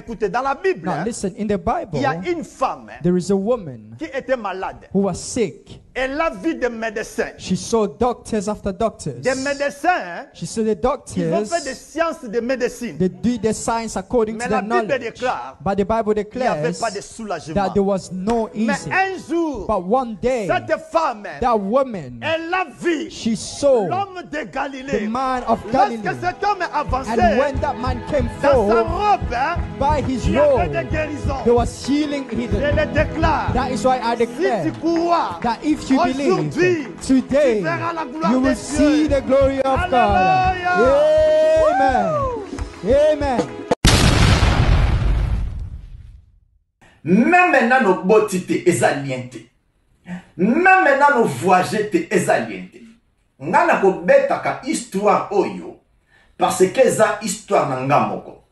écoutez, dans la Bible, Now listen, in the Bible, il y a une femme there is a woman qui était malade. who was sick. Elle a vu des médecins. She saw doctors after doctors. Des médecins, She saw the ils ont fait des doctors. sciences de médecine. They do the science according Mais to la their Bible knowledge. déclare, But the Bible il n'y avait declares pas de soulagement. that there was no Mais easy. un jour, But one day, cette femme, that woman, elle a vu she saw l'homme de the Galilée. man of Galilee. Lorsque cet homme est avancé, And when that man came dans sa forth, robe, by his il y avait robe, des guérisons. there was healing Je hidden. le déclare. That is why I Si declare tu crois, that if you believe, aujourd'hui, today, tu verras la gloire you de will see Dieu. the glory of God. Alléluia. Amen. Amen. Même maintenant nos botité est alienté. Même maintenant nos voyageté est alienté. Ngana ko betaka histoire oyo parce que za histoire na ngamoko.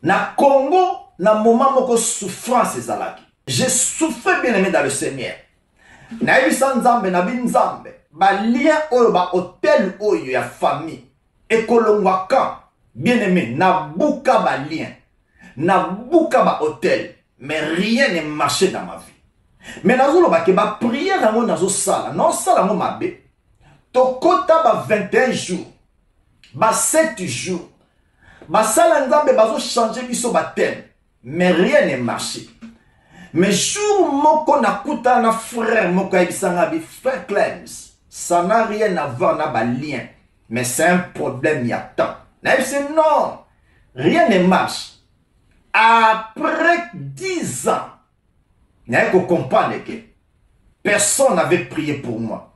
Na Congo na moment moko souffrance ezalaki. J'ai souffert bien aimé dans le Seigneur. Na ebisa nzambe na binzambe ba lien oyo ba hôtel oyo ya famille ekolongwaka bien aimé na buka ba lien na buka ba hôtel mais rien ne marchait dans ma vie. Mais nazolo ba ke ba prière nango nazo sala non sala ngo mabe tokota ba 21 jours ba 7 jours ba sala nzambe bazo changer biso ba thème mais rien ne marchait. Mais jour moko nakuta na frère moko ebisanga bi frère Clems, ça n'a rien à voir na ba lien, mais c'est un problème il y a temps. Na c'est non, rien ne marche. Après 10 ans, n'a que comprendre que personne n'avait prié pour moi.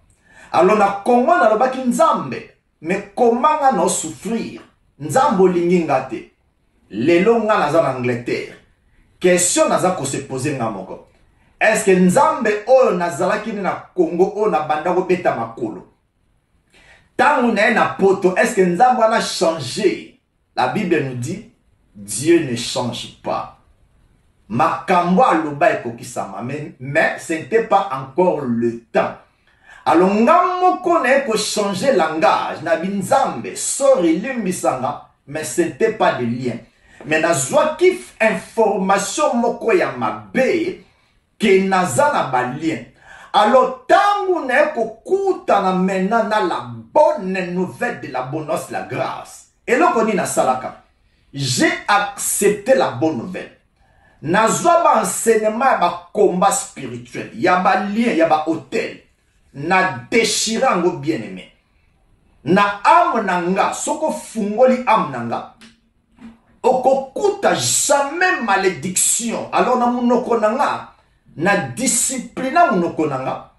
Alors na Congo na lobaki nzambe, mais comment nga no souffrir? Nzambo lingi ngate. Lelo nga naza en Angleterre. Question naza ko se poser ngamoko. Est-ce que nzambe oyo nazalaki na Congo o na banda ko beta makolo? Tangu na poto, est-ce que nzambe a changé? La Bible nous dit Dieu ne change pas. Makambo aloba ekokisama, mais ce n'était pas encore le temps. Alors ngamoko na ko changer langage na binzambe sori limbisanga, mais ce n'était pas de lien. Mais nazwa kif information moko ya mabe ke naza na balien. Alors tangu na kokuta na mena na la bonne nouvelle de la bonne nouvelle, la grâce. Et là koni na salaka. J'ai accepté la bonne nouvelle. Nazwa ba enseignement ya ba combat spirituel, ya ba lien, ya ba hôtel. Na déchirango bien aimé. Na âme nanga soko fungoli âme nanga. Okokuta jamais malédiction. Alors na munoko nanga na discipline na munoko nanga.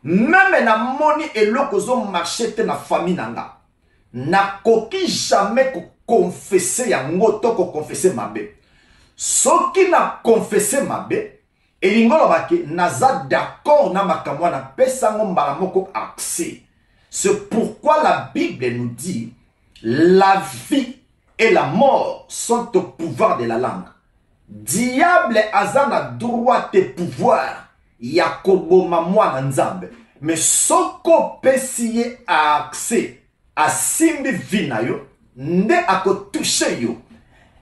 Même na moni eloko zo marché te na famille nanga. Na koki jamais ko confesser ya ngoto ko confesser mabe. Soki na confesser mabe elingolo baki naza d'accord na makamwa na pesa ngombala moko accès. C'est pourquoi la Bible nous dit la vie et la mort sont au pouvoir de la langue. Diable azana droit et pouvoir. Yakobo mamwa nzambe. Mais soko pesiye a accès à simbi vinayo, nde ako touché yo.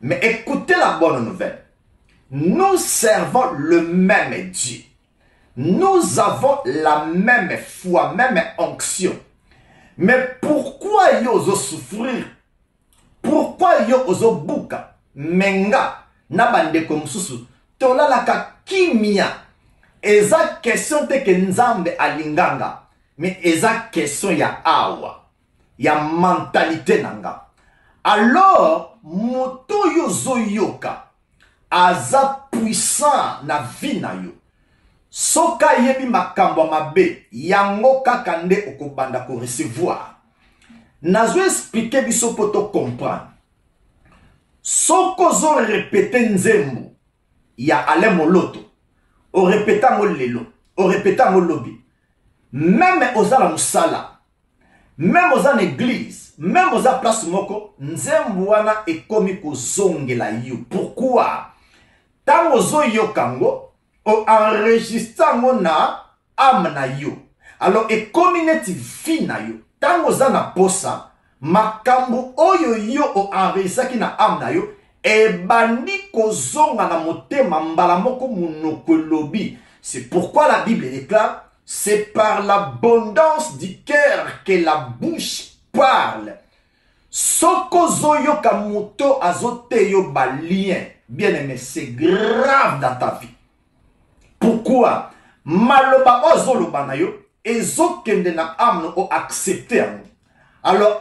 Mais écoutez la bonne nouvelle. Nous servons le même Dieu. Nous avons la même foi, même onction. Mais pourquoi yo ozo souffrir? Pourquoi yo ozo buka? Menga na bande comme susu. Tola la ka kimia. Eza question te ke nzambe alinganga. Mais eza question ya awa. Ya mentalité nanga. Alors, moto yo zo yoka. Aza puissant na vie na yo. Soka yebi makambo mabe. Yango kakande okobanda ko recevoir. Nazo expliquer biso poto comprendre. Soko zo répéter nzembo. Ya ale moloto. O répéta mo lelo. O répéta mo lobi. Même ozala musala. Même ozala église. Même ozala place moko. Nzembo wana ekomi ko zongela yo. Pourquoi? Tango zo yo kango. O enregistrango na âme na yo. Alors ekomi neti vie na yo. Tango za na posa, makambo oyo yo o enregistraki na âme na yo, ebandi kozonga na motema mbala moko munoko elobi. C'est pourquoi la Bible déclare, c'est par l'abondance du cœur que la bouche parle. Soko zoyoka moto azote yo balien. Bien aimé, c'est grave dans ta vie. Pourquoi? Maloba ozoloba na yo, ezokende na ame o accepter. Alors,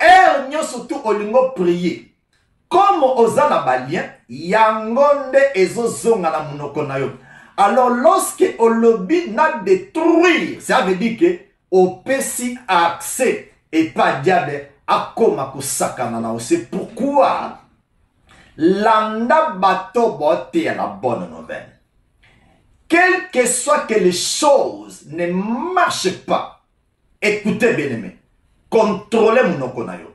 surtout olingo prier. Comme ozana balien, yangonde ezozonga na munoko na yo. Alors, lorsque olobi na détruire, ça veut dire que opesi accès et pas diable akoma kusakana na. C'est pourquoi landa bato bote à la bonne nouvelle. Quel que soit que les choses ne marchent pas, écoutez bien aimé, contrôlez mon okonayo.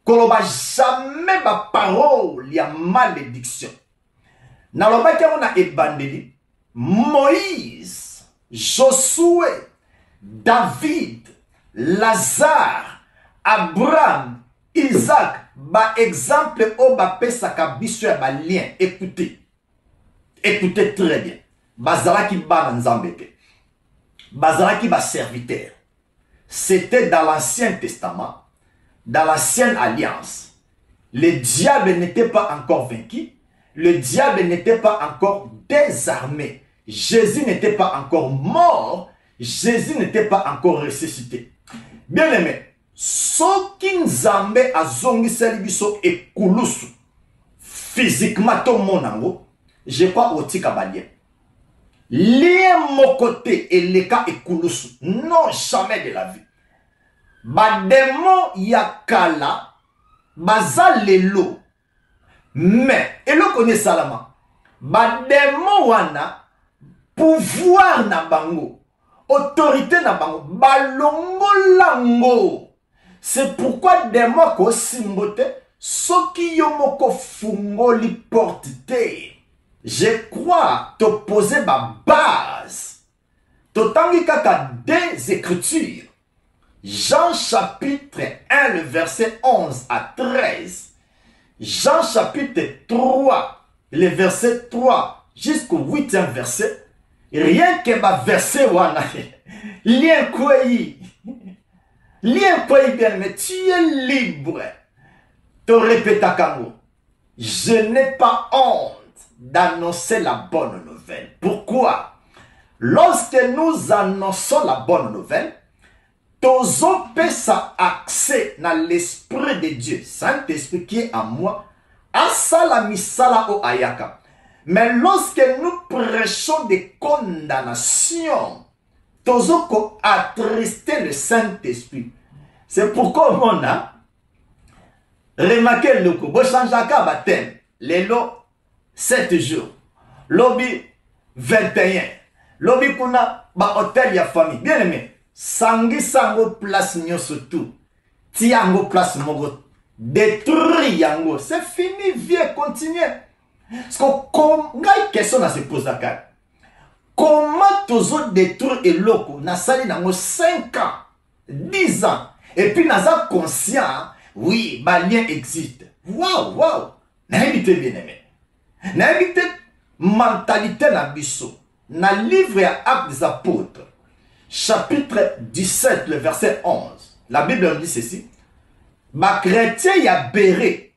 Koloba jamais ma parole, il y a malédiction. Naloba na ebandeli, Moïse, Josué, David, Lazare, Abraham, Isaac, ba exemple o ba pesaka biso ya ba lien. Écoutez. Écoutez très bien. Bazalaki ba nzambete. Bazalaki ba serviteur. C'était dans l'Ancien Testament, dans l'Ancienne Alliance. Le diable n'était pas encore vaincu. Le diable n'était pas encore désarmé. Jésus n'était pas encore mort. Jésus n'était pas encore ressuscité. Bien aimé, soki nzambe azongiseli biso ekulusu physiquement to monango, je crois otika balien. Lien mon côté et le cas ekulusu, non jamais de la vie. Bademo yakala baza lelo. Mais eloko ne salama. Bademo wana pouvoir na bango, autorité na bango, balongo lango. C'est pourquoi des mots ko simbote, soki yomoko fungoli porte te. Je crois t'opposer ma base. Totangi kaka des Écritures. Jean chapitre 1, le verset 11 à 13. Jean chapitre 3, le verset 3 jusqu'au 8e verset. Rien que ma verset wana. Lien quoi Lien quoi bien, mais tu es libre. Te répète à Kango. Je n'ai pas honte d'annoncer la bonne nouvelle. Pourquoi? Lorsque nous annonçons la bonne nouvelle, tozo pesa accès dans l'esprit de Dieu, Saint-Esprit qui est en moi, asala misala o ayaka. Mais lorsque nous prêchons des condamnations, tozo ko attrister le Saint-Esprit. C'est pourquoi on a remarqué le coup. Bo changeaka baptême. Lelo 7 jours. Lobby 21. Lobby kuna ba hôtel ya famille. Bien aimé. Sangi sango place nyoso tout. Tiango place mogo. Détruire yango. C'est fini, vieux, continuez. Parce que comme une question à se poser là. Comment tozo détruire et loko na sali nango 5 ans, 10 ans. Et puis naza conscient, oui, balien existe. Waouh, waouh. N'habitez bien aimé. N'habitez mentalité na biso. Na livre à Actes des Apôtres, chapitre 17, le verset 11. La Bible dit ceci. Ma chrétien ya béré.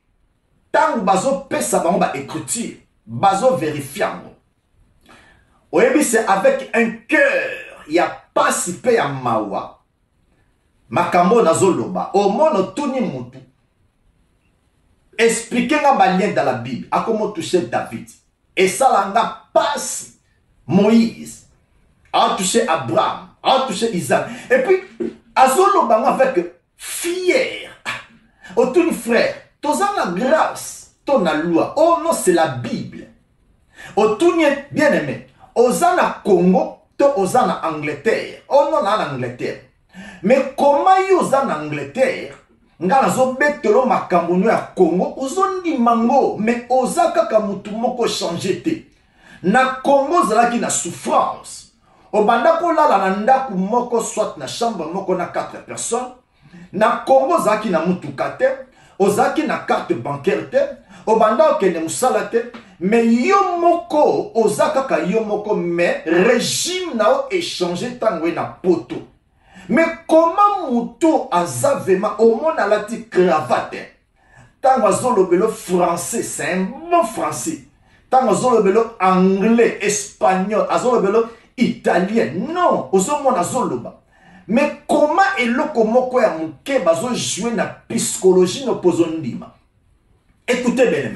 Tant bazo pesa bango ba écriture. Bazo vérifiant. Oui, c'est avec un cœur. Il n'y a pas si peu à mawa. Makambo nazoloba. Au monde tuni mutu. Expliquez nga balien dans la Bible. À comment toucher David. Et ça l'a passe Moïse. A touché Abraham. A touché Isaac. Et puis, azoloba avec fier. Au tuni frère. Toza la grâce. Ton la loi. Oh non, c'est la Bible. Au tuni bien aimé. Ozana Congo, to ozana Angleterre. Oh non, en Angleterre. Mais comment y ozana Angleterre? Ngana zo betelo makambono ya Congo, ozondi mango, mais ozaka kamutu moko changer te. Na Congo zalaki na souffrance. Obanda ko lala na ndaku moko soit na chambre moko na 4 personnes. Na Congo zaki na mutuka te, ozaki na carte bancaire te, obanda okende musala te, mais yo moko ozakaka yo moko, mais régime na o échanger tango na poto. Mais comment muto azavema au monde alati cravate? Tango azolobelo français, c'est un bon français. Tango azolobelo anglais, espagnol, azolobelo italien. Non, ozomona azoloba. Mais comment eloko moko ya muke bazo jouer na psychologie no pozondima? Écoutez bien,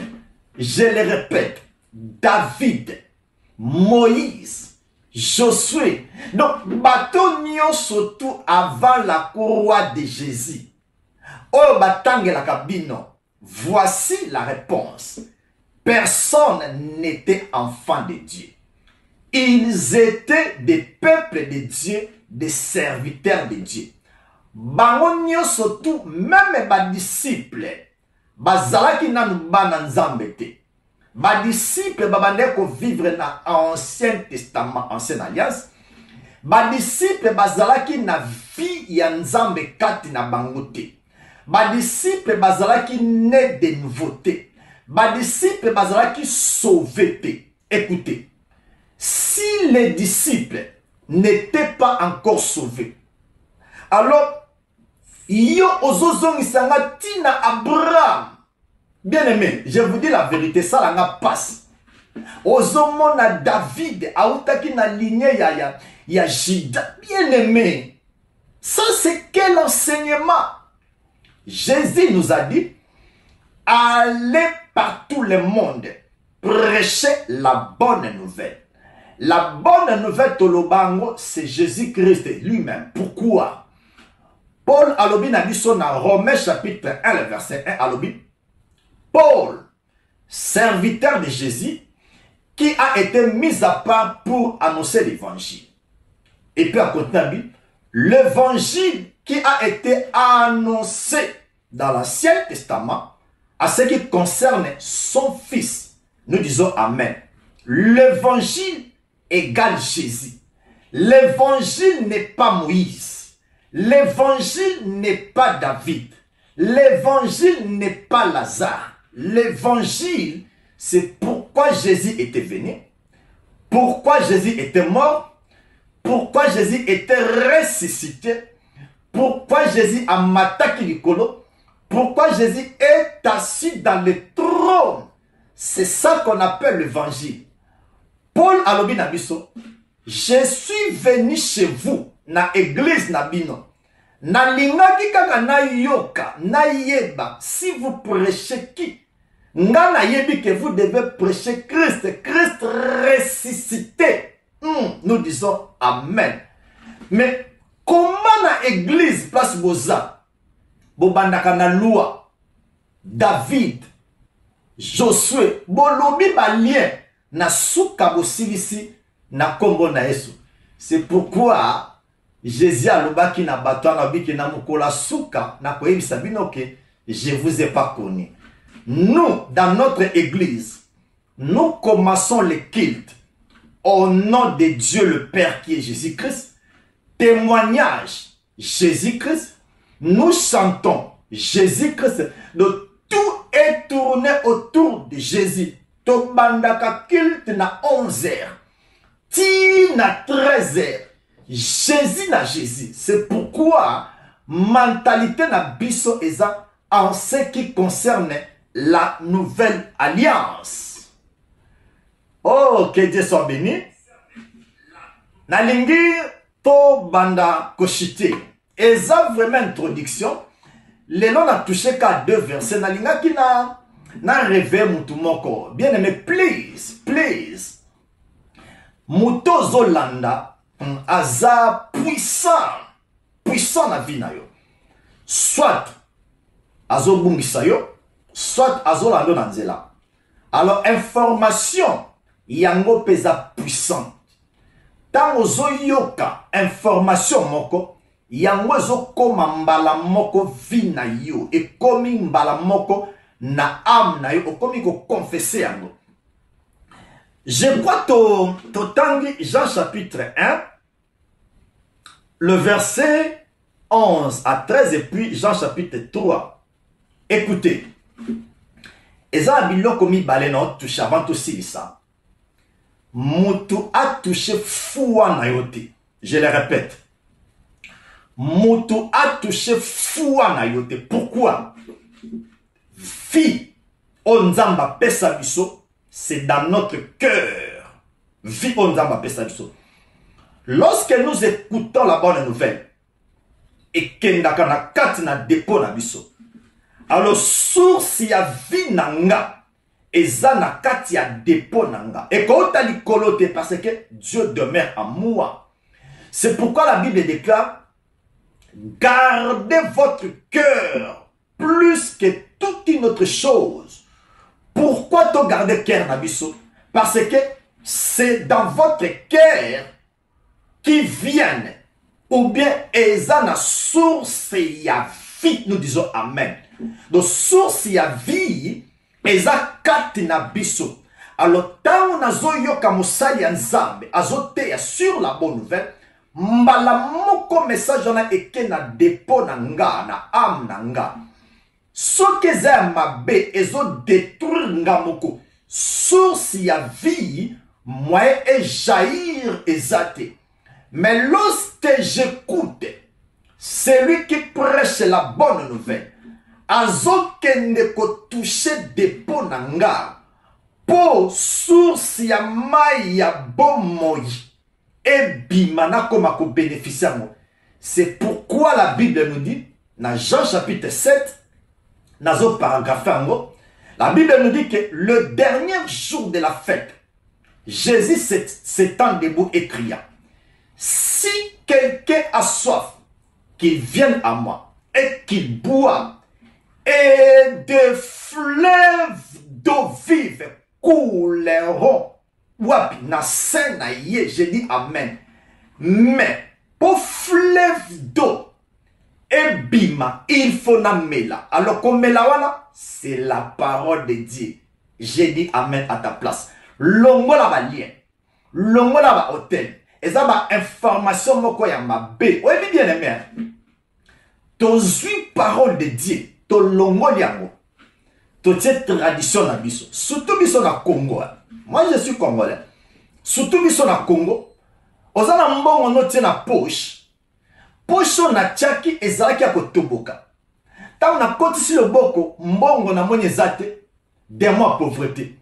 je le répète, David, Moïse, Josué, donc bateau nyon surtout avant la courroie de Jésus. Oh batangue la cabino. Voici la réponse. Personne n'était enfant de Dieu. Ils étaient des peuples de Dieu, des serviteurs de Dieu. Bango surtout, même les disciples, bazalaki nanu bana nzambe te. Ba disciples babande ko vivre na Ancien Testament, Ancienne Alliance. Ba disciples bazalaki na vie ya nzambe kati na bango te. Ba disciples bazalaki né de nouveauté. Ba disciples bazalaki sauvé te. Écoutez, si les disciples n'étaient pas encore sauvés, alors yo ozozongisanga tina Abraham. Bien aimé, je vous dis la vérité, ça la passe. Ozomona David, autaki na lignée ya Juda. Bien aimé, ça c'est quel enseignement? Jésus nous a dit, allez par tout le monde, prêchez la bonne nouvelle. La bonne nouvelle tolobango, c'est Jésus-Christ lui-même. Pourquoi? Paul alobi na biso na Romains chapitre 1, le verset 1 alobi, Paul, serviteur de Jésus, qui a été mis à part pour annoncer l'évangile. Et puis à continuer, l'évangile qui a été annoncé dans l'Ancien Testament à ce qui concerne son fils. Nous disons Amen. L'évangile égale Jésus. L'évangile n'est pas Moïse. L'évangile n'est pas David. L'évangile n'est pas Lazare. L'évangile, c'est pourquoi Jésus était venu, pourquoi Jésus était mort, pourquoi Jésus était ressuscité, pourquoi Jésus a mataki likolo, pourquoi Jésus est assis dans le trône. C'est ça qu'on appelle l'évangile. Paul alobi na biso, je suis venu chez vous, na église na bino. Na lingaki kaka na yoka, na yeba, si vous prêchez qui? Nga na yebi que vous devez prêcher Christ, Christ ressuscité. Nous disons Amen. Mais comment na église place boza? Bobandaka na loi, David, Josué, bolobi balien na suka bosilisi na kombo na Yesu. C'est pourquoi Jésus a lobaki na bato na biki na mukola suka na koyebisa bino ke je vous ai pas connu. Nous, dans notre église, nous commençons le culte au nom de Dieu le Père qui est Jésus-Christ. Témoignage Jésus-Christ. Nous chantons Jésus-Christ. Donc tout est tourné autour de Jésus. Tobandaka culte na 11h. Ti na 13h. Jésus na Jésus. C'est pourquoi mentalité na biso eza en ce qui concerne la nouvelle alliance. Oh, que Dieu soit béni. Nalingi to banda koshite. Eza vraiment introduction. Les gens ont touché qu'à 2 versets. Nalinga ki na rêvé mutu moko. Bien aimé, please. Muto zolanda aza puissant na vie na yo. Soit azo bungisa yo, soit azo lando na nzela. Alors information yango pesa puissante. Tango zo yoka information moko yango zo koma mbala moko vi na yo e komi mbala moko na âme na yo okomi ko confesser yango. Je crois to tangi Jean chapitre 1 le verset 11 à 13 et puis Jean chapitre 3. Écoutez. eza biloko mibale na touché avant tosilisa. Mutu a touché fou na yo te. Je le répète. Mutu a touché fou na yo te. Pourquoi? Vie onzamba pesa biso, c'est dans notre cœur. Vie onzamba pesa biso. Lorsque nous écoutons la bonne nouvelle, et kendaka na kati na dépôt na biso, alors source ya vie nanga, eza na kati ya dépôt nanga. Et quand tu likolo te, parce que Dieu demeure en moi. C'est pourquoi la Bible déclare, gardez votre cœur plus que toute une autre chose. Pourquoi tu gardes cœur na biso? Parce que c'est dans votre cœur qui viennent, ou bien eza na source ya vie, nous disons amen. Donc source ya vie, eza kati na biso. Alors tant nazo yoka mosali ya nzambe, azote sur la bonne nouvelle, mbala moko message na eke na dépôt na nga, na âme na nga. Soki eza ya mabe, ezo détruire nga moko. Source ya vie, moyen et jaillir ezate. Mais lorsque j'écoute celui qui prêche la bonne nouvelle, azokende ko toucher dépôt nanga, po source ya mai ya bomoi, et bimana koma ko bénéficier. C'est pourquoi la Bible nous dit, dans Jean chapitre 7, dans un paragraphe, la Bible nous dit que le dernier jour de la fête, Jésus s'étend debout et cria, si quelqu'un a soif, qu'il vienne à moi et qu'il boive, et des fleuves d'eau vive couleront. Wapi na sen na ye, je dis amen. Mais pour fleuve d'eau et bima, il faut na mela. Alors comme mela wana, c'est la parole de Dieu. J'ai dit amen à ta place. Longo la ba lien, longo la ba hôtel. Et ça va information moko ya mabe. Oui, bien aimé. Tozui parole de Dieu, to longo liango. To tie tradition na biso. Surtout biso na Congo. Moi je suis congolais. Surtout biso na Congo. Ozana mbongo no tie na poche. Poche na tiaki ezalaki ya kotoboka. Tant na kotisi loboko mbongo na moni ezate des mois pauvreté.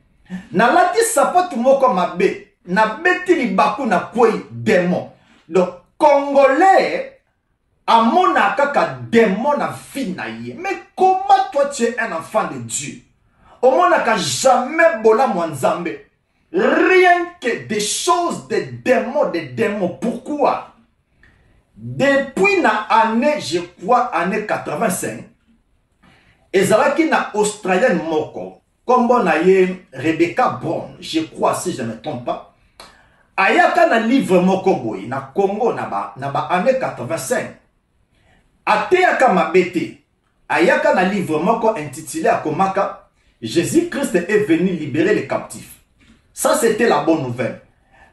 Na lati sapatu moko mabe. Na beti libaku na kwei démon. Donc congolais amona kaka démon na vie na ye. Mais comment toi tu es un enfant de Dieu? Au monde n'a jamais bola mwanzambe. Rien que des choses de démons. Pourquoi? Depuis na année, je crois année 85, ezalaki na Australienne moko. Comme on a eu Rebecca Brown, je crois si je ne me trompe pas. Ayaka na livre moko boy na Congo na ba année 85. Ateyaka mabete. Ayaka na livre moko intitulé Akomaka, Jésus-Christ est venu libérer les captifs. Ça c'était la bonne nouvelle.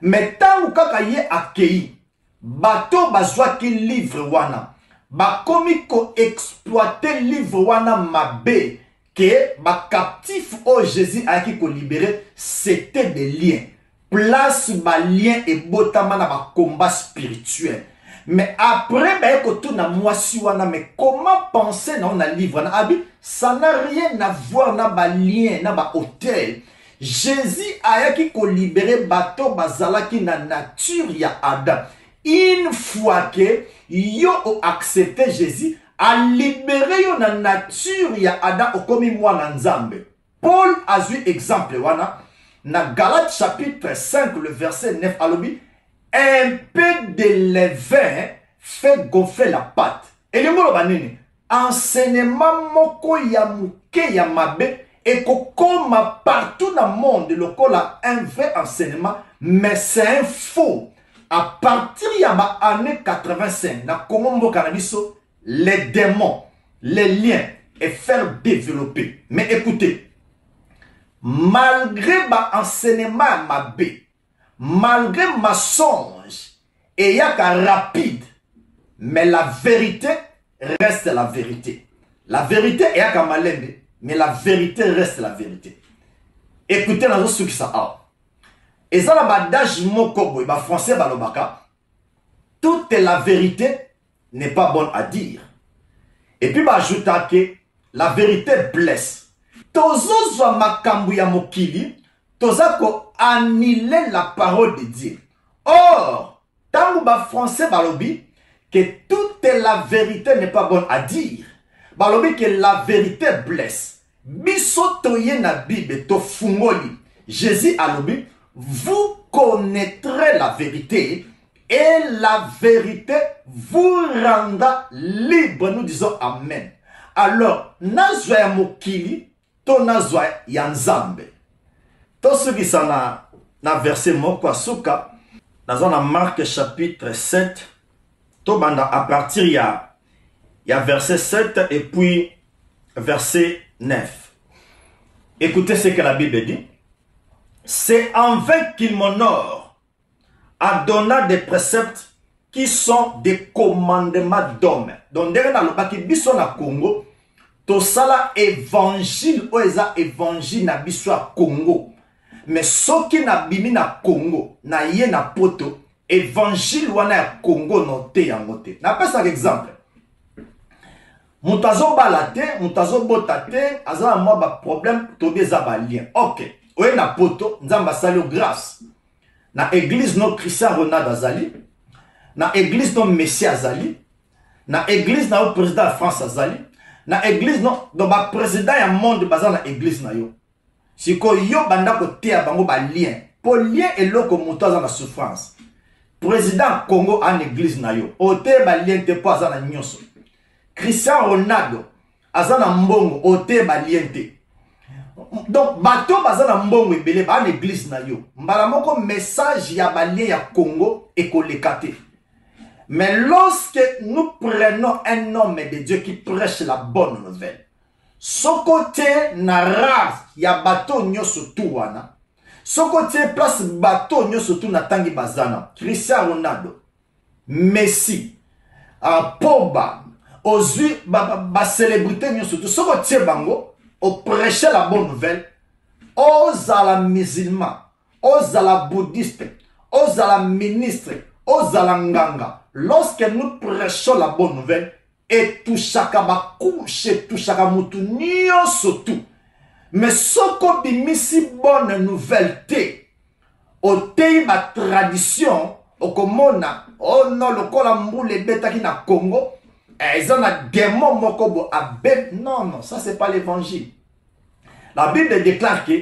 Mais tant kaka ye akei, bato bazwaki livre wana, bakomi ko exploiter livre wana mabe, que ba captif au Jésus a qui ko libérer, c'était des liens. Place ba lien et botama na ba combat spirituel. Mais après ba ko tout na mwasi wana, mais comment penser na on a livre na abi, ça n'a rien à voir na ba lien na ba hôtel. Jésus a qui ko libérer bato bazalaki na nature ya Adam. Une fois que yo accepté Jésus, a libéré yo na nature ya Adam okomi mwana nzambe. Paul a eu exemple wana na Galates chapitre 5 le verset 9 alobi, un peu de levain fait gonfler la pâte. Et le mot banini, enseignement moko ya muke ya mabe et kokoma partout dans le monde le kola un vrai enseignement, mais c'est un faux. À partir de l'année 85, na Congo Canabiso, les démons, les liens et faire développer. Mais écoutez, malgré ma enseignement ma bé, malgré ma songe, et y a qu'à rapide, mais la vérité reste la vérité. La vérité est qu'à malembe, mais la vérité reste la vérité. Écoutez, dans ce qui ça. Et ça, la badage mokobo, ba français balobaka, toute la vérité n'est pas bonne à dire. Et puis, bah, ajoute que la vérité blesse. Tozo zwa makambu ya mokili, toza ko annuler la parole de Dieu. Or, tant ba français balobi, que toute la vérité n'est pas bonne à dire. Balobi que la vérité blesse. Biso toye na Bible to fungoli. Jésus alobi, vous connaîtrez la vérité et la vérité vous rendra libre. Nous disons Amen. Alors, nazwa ya mokili, to nazwa ya nzambe. To soki sana na verset moko asuka, nazwa na Marc chapitre 7, to banda à partir ya verset 7 et puis verset 9. Écoutez ce que la Bible dit. C'est en vain qu'il m'honore en donnant des préceptes qui sont des commandements d'hommes. Donc, derrière le baki biso na Congo, to sala évangile ou eza évangile na biso à Congo. Mais ce qui na bimi na Congo, na ye na poto, évangile wana ya Congo noté yangote. Na pas un exemple. Moutazo balate, moutazo botate, azala moi ba problème, tobe za ba lien. Ok. Oye na poto, nzamba sali grâce. Na église no Christian Ronald Azali, na église no Messie Azali, na église na o président de France Azali, na église no do ba président ya monde baza na église na yo. Siko yo banda ko tea bango ba lien. Po lien eloko moto aza na souffrance. Président Congo en église na yo. O te ba lien te po aza na nyonso. Christian Ronaldo aza na mbongo o te ba lien te. Donc, bateau bazana mbongo ebele ba l'église na yo. Mbala moko message ya balien ya Congo et kolekate. Mais lorsque nous prenons un homme de Dieu qui prêche la bonne nouvelle, ce côté na race ya bateau nyoso tu wana. Ce côté place bateau nyoso tu na tangi bazana. Cristiano Ronaldo, Messi, Pogba, Ozui ba célébrité nyoso tu. Ce côté bango au prêcher la bonne nouvelle, aux à la musulman, aux à la bouddhiste, aux à la ministre, aux à la nganga. Lorsque nous prêchons la bonne nouvelle, et tout chaka ba couche, tout chaka mutu nyo sotu. Mais ce qu'on dit si bonne nouvelle te, au te ba tradition, au komona, oh non, le kola mboule beta qui na Congo, ils ont un démon mokobo abe. Non, non, ça c'est pas l'évangile. La Bible déclare que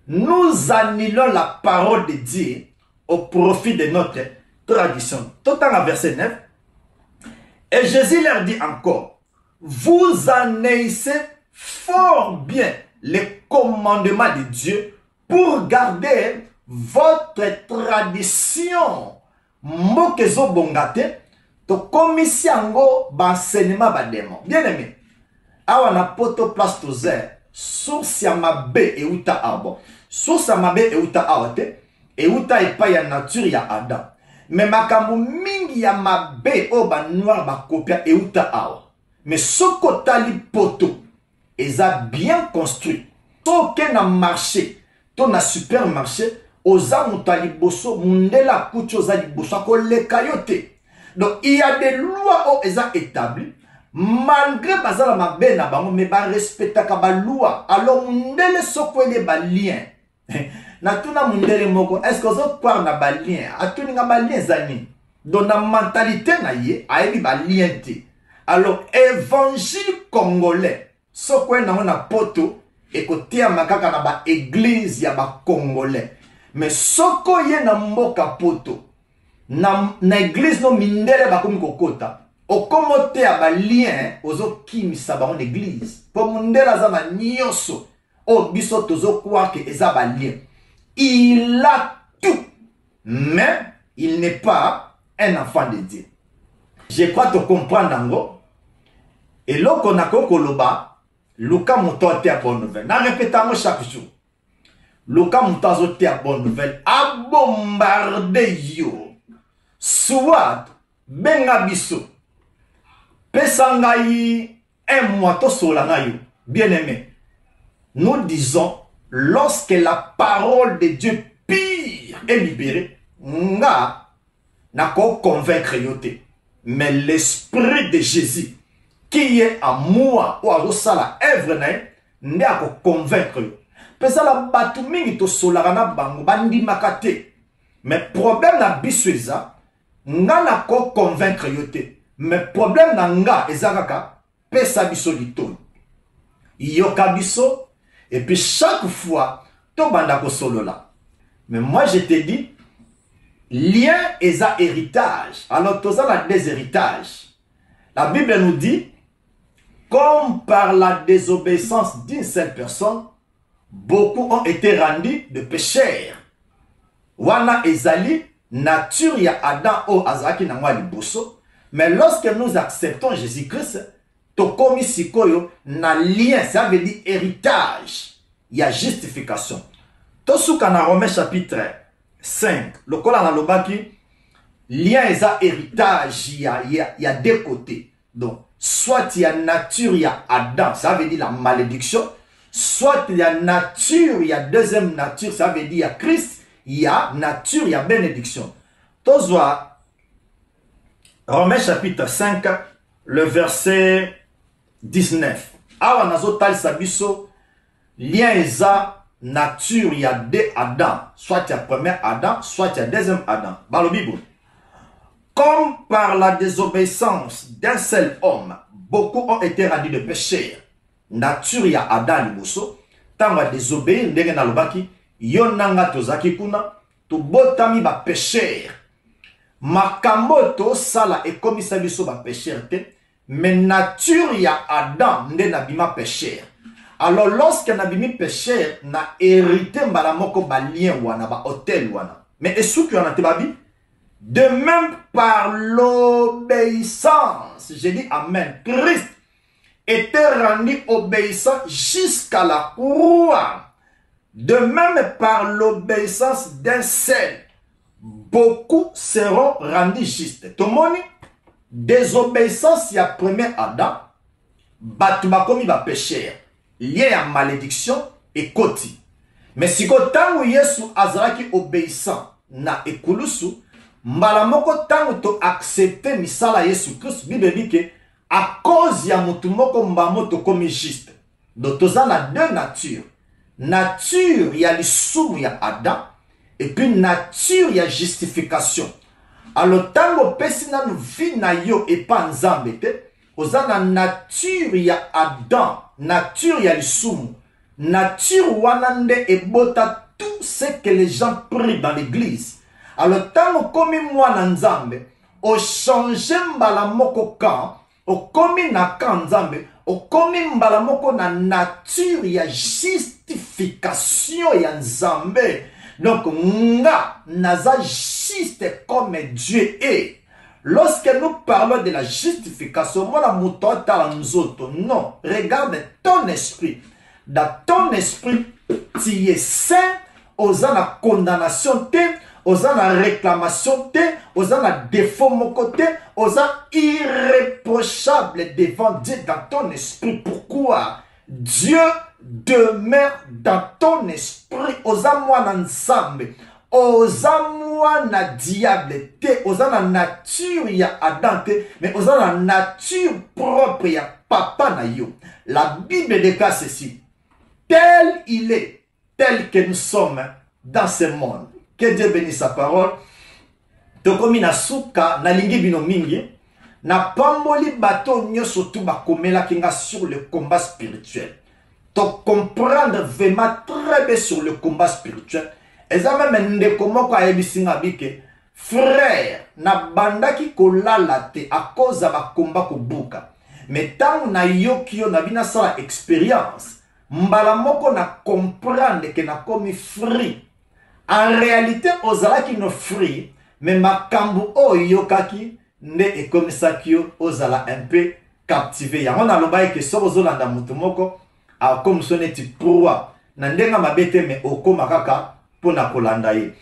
nous annulons la parole de Dieu au profit de notre tradition. Tout en verset 9. Et Jésus leur dit encore, vous annonçez fort bien les commandements de Dieu pour garder votre tradition. Mokezo bongate. To komisi yango banseignement bademo. Bien aimé. Awa na poto place tozer. Source ya mabe e uta abo. Source ya mabe e uta aote. E uta epa ya nature ya Adam. Mais makambu mingi ya mabe o ba noir ba kopia e uta awa. Mais soko tali poto. Eza bien construit. Soke na marché. To na supermarché. Oza mutali boso. Mundela kucho za li boso. Ako le kayote. Donc, il y a des lois qui sont établies, malgré bazala mabe na bango, mais ba respecta ka ba loi. Alors, mundele soko ele ba lien. Na tuna mundele moko, est-ce que vous croire na ba lien? Atuni nga ba lien zani. Donc, na mentalité na ye, ayebi ba lien te. Alors, évangile congolais, soko na na poto, et kote ya makaka na ba église ya ba congolais. Mais soko ye na mboka poto, na église no mindele bakomi kokota okomote ya ba lien ozo kimisa ba on église po mundela za na nyoso o biso tozo croire que eza ba lien. Il a tout, mais il n'est pas un enfant de Dieu. Je crois te comprendre nango. Et loko na kokoloba luka muto te a bonne nouvelle. Na répétamo chaque jour. Luka muto azo te a bonne nouvelle a bombarder yo. Soit benga biso pesangai un mois to solanga yo bien aimé nous disons, lorsque la parole de Dieu pire est libérée, nga n'a qu'à convaincre yote. Mais l'esprit de Jésus qui est en moi ou à la œuvre n'a qu'à convaincre yo. Pesa la batu mingi to solarana bango bandi makate. Mais problème na bisweza nga n'a qu'à convaincre yote. Mais problème na nga ezakaka pesa biso litoni. Yoka biso et puis chaque fois to banda ko solo là. Mais moi je te dis lien et un héritage. Alors, tous a des héritages. La Bible nous dit, comme par la désobéissance d'une seule personne, beaucoup ont été rendus de pécheurs. Wana ezali, nature ya Adam o azaki na mwa liboso. Mais lorsque nous acceptons Jésus-Christ, to komi sikoyo na lien, ça veut dire héritage. Il y a justification. Tosuka na Romains chapitre 5, le col en lobaki, lien et héritage, il y a deux côtés. Donc, soit il y a nature, il y a Adam, ça veut dire la malédiction. Soit il y a nature, il y a deuxième nature, ça veut dire il y a Christ, il y a nature, il y a bénédiction. Tozwa, Romains chapitre 5, le verset 19. Awa nazo tal sabiso, lien et nature, il y a deux Adam. Soit il y a premier Adam, soit il y a deuxième Adam. Dans la Bible. Comme par la désobéissance d'un seul homme, beaucoup ont été rendus de pécheurs. Nature, il y a Adam liboso. Tant va désobéir, ndenge na lobaki, yonanga tozaki kuna, to botami ba pécheur. Makambo to sala et comme ça biso ba pécheur te, mais nature, il y a Adam, ndenge na bima pécheur. Alors, lorsque Nabimi pécheur, na hérité mbalamoko ba lien wana, ba hôtel wana. Mais est-ce qu'il y en a babi? De même par l'obéissance, j'ai dit Amen, Christ était rendu obéissant jusqu'à la croix. De même par l'obéissance d'un seul, beaucoup seront rendus justes. Tomoni, désobéissance, il y a premier Adam, batuma comme il va pécher. Lié à malédiction et koti. Mais si tango Yesu azaraki obéissant na ekulusu, mbalamoko tango to accepter misala Yesu Christ, Bible dit que à cause ya mutumoko mbamoto comme juste. Donc toza na deux natures. Nature ya lisumu ya Adam et puis nature ya justification. Alors tango pesina nu vi na yo et pas nzambe te, oza na nature ya Adam. Nature ya lisumu. Nature wanande ebota tout ce que les gens prient dans l'église. Alors tant comme moi nzambe, o changer mbala moko kan, o komi na kan nzambe, o komi mbala moko na nature ya justification ya nzambe. Donc nga naza juste comme Dieu est. Lorsque nous parlons de la justification, non, regarde ton esprit. Dans ton esprit, tu es saint, aux la condamnation, aux la réclamation, aux la défaut mon côté, aux irréprochable devant Dieu dans ton esprit. Pourquoi? Dieu demeure dans ton esprit, aux moi ensemble. Oza mwana diable te, oza na nature ya Adam te, mais oza na nature propre ya papa na yo. La Bible déclare ceci. Tel il est, tel que nous sommes dans ce monde. Que Dieu bénisse sa parole. Tokomi na suka, na lingi bino mingi, na pamboli bato nyoso tu bakomela kinga sur le combat spirituel. To comprendre vraiment très bien sur le combat spirituel. Et ça même ndeko a ebisinga bike frère na bandaki kolala te a cause ba combat ko buka. Mais tant na yoki yo na bina sala expérience, mbala moko na comprendre que na komi free. En réalité ozala ki no free, mais makambu o yokaki ne e comme ça kyo ozala un peu captivé. Ya on a lobaye que so ozolanda mutu moko a comme soneti proa. Na ndenga mabete me okoma kaka pona kolanda ye.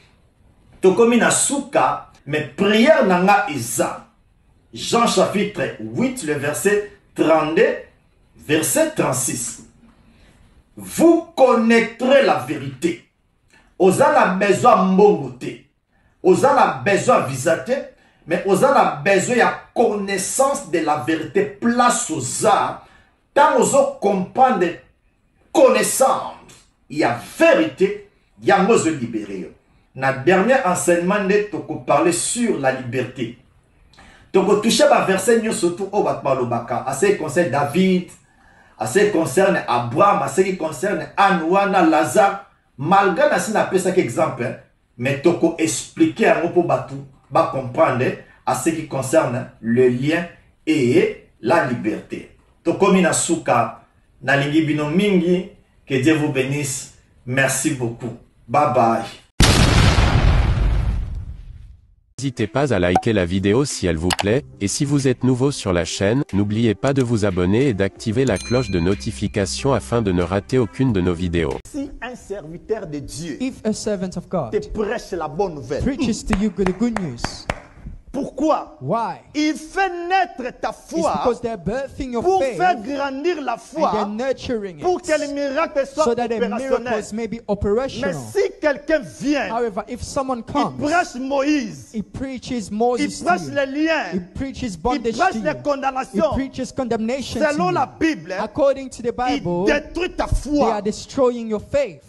Tokomi na suka, mais prière nanga isa. Jean chapitre 8, le verset 32, verset 36. vous connaîtrez la vérité. Vous avez besoin de mbongote. Vous avez besoin de visiter, mais vous avez besoin de connaissance de la vérité. Place aux arts. Tant vous comprendre connaissance, il y a vérité, il y a nous libérer. Dans le dernier enseignement, nous parler sur la liberté. Donc, toucher à verset, surtout au Batmalobaka, à ce qui concerne David, à ce qui concerne Abraham, à ce qui concerne Anouana, Lazare, malgré que nous avons cet exemple, mais nous avons expliqué à nous pour comprendre à ce qui concerne le lien et la liberté. Donc, comme il souka, na lingi bino mingi, que Dieu vous bénisse. Merci beaucoup. Bye bye. N'hésitez pas à liker la vidéo si elle vous plaît, et si vous êtes nouveau sur la chaîne, n'oubliez pas de vous abonner et d'activer la cloche de notification afin de ne rater aucune de nos vidéos. Si un serviteur de Dieu If a servant of God te prêche la bonne nouvelle, preaches to you the good news, pourquoi? why? Il fait naître ta It's foi because they're birthing your pour faith faire grandir la and foi, they're nurturing pour que les it miracles soient so that the opérationnels. miracles may be Mais operational. si quelqu'un vient, However, if someone il comes, prêche Moïse, he preaches il Moses to prêche you, les liens, he preaches il bondage prêche to les you, he condamnations. preaches condemnation Selon to la you. Bible, According to the il Bible, détruit ta they foi. are destroying your faith.